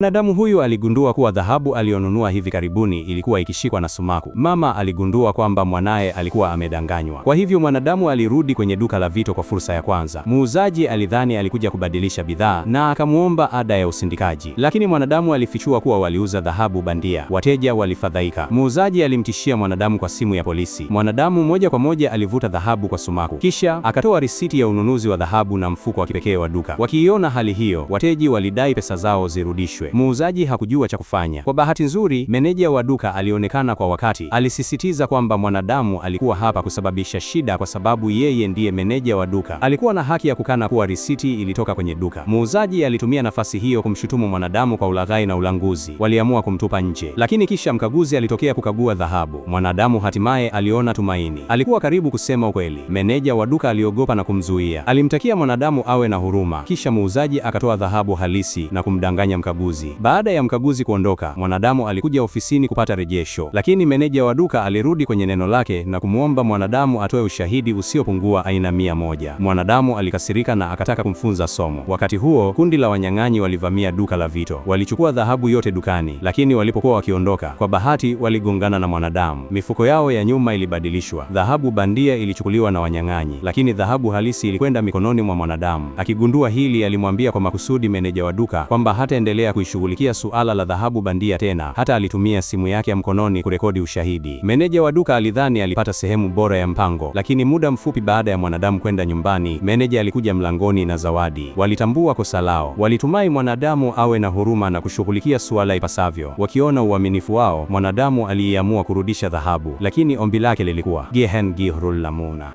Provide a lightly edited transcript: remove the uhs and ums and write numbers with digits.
Mwanadamu huyu aligundua kuwa dhahabu aliyonunua hivi karibuni ilikuwa ikishikwa na sumaku. Mama aligundua kwamba mwanaye alikuwa amedanganywa. Kwa hivyo mwanadamu alirudi kwenye duka la vito kwa fursa ya kwanza. Muuzaji alidhani alikuja kubadilisha bidhaa na akamuomba ada ya usindikaji, lakini mwanadamu alifichua kuwa waliuza dhahabu bandia. Wateja walifadhaika. Muuzaji alimtishia mwanadamu kwa simu ya polisi. Mwanadamu moja kwa moja alivuta dhahabu kwa sumaku, kisha akatoa risiti ya ununuzi wa dhahabu na mfuko wa kipekee wa duka. Wakiiona hali hiyo, wateja walidai pesa zao zirudishwe. Muuzaji hakujua cha kufanya. Kwa bahati nzuri, meneja wa duka alionekana kwa wakati. Alisisitiza kwamba mwanadamu alikuwa hapa kusababisha shida kwa sababu yeye ndiye meneja wa duka. Alikuwa na haki ya kukana kuwa risiti ilitoka kwenye duka. Muuzaji alitumia nafasi hiyo kumshutumu mwanadamu kwa ulaghai na ulanguzi. Waliamua kumtupa nje, lakini kisha mkaguzi alitokea kukagua dhahabu. Mwanadamu hatimaye aliona tumaini. Alikuwa karibu kusema ukweli. Meneja wa duka aliogopa na kumzuia. Alimtakia mwanadamu awe na huruma. Kisha muuzaji akatoa dhahabu halisi na kumdanganya mkaguzi. Baada ya mkaguzi kuondoka, mwanadamu alikuja ofisini kupata rejesho, lakini meneja wa duka alirudi kwenye neno lake na kumwomba mwanadamu atoe ushahidi usiopungua aina 100. Mwanadamu alikasirika na akataka kumfunza somo. Wakati huo, kundi la wanyang'anyi walivamia duka la vito. Walichukua dhahabu yote dukani, lakini walipokuwa wakiondoka, kwa bahati waligongana na mwanadamu. Mifuko yao ya nyuma ilibadilishwa. Dhahabu bandia ilichukuliwa na wanyang'anyi, lakini dhahabu halisi ilikwenda mikononi mwa mwanadamu. Akigundua hili, alimwambia kwa makusudi meneja wa duka kwamba hataendelea kuishughulikia suala la dhahabu bandia tena. Hata alitumia simu yake ya mkononi kurekodi ushahidi. Meneja wa duka alidhani alipata sehemu bora ya mpango, lakini muda mfupi baada ya mwanadamu kwenda nyumbani, meneja alikuja mlangoni na zawadi. Walitambua kosa lao. Walitumai mwanadamu awe na huruma na kushughulikia suala ipasavyo. Wakiona uaminifu wao, mwanadamu aliamua kurudisha dhahabu, lakini ombi lake lilikuwa gehen gihrul lamuna.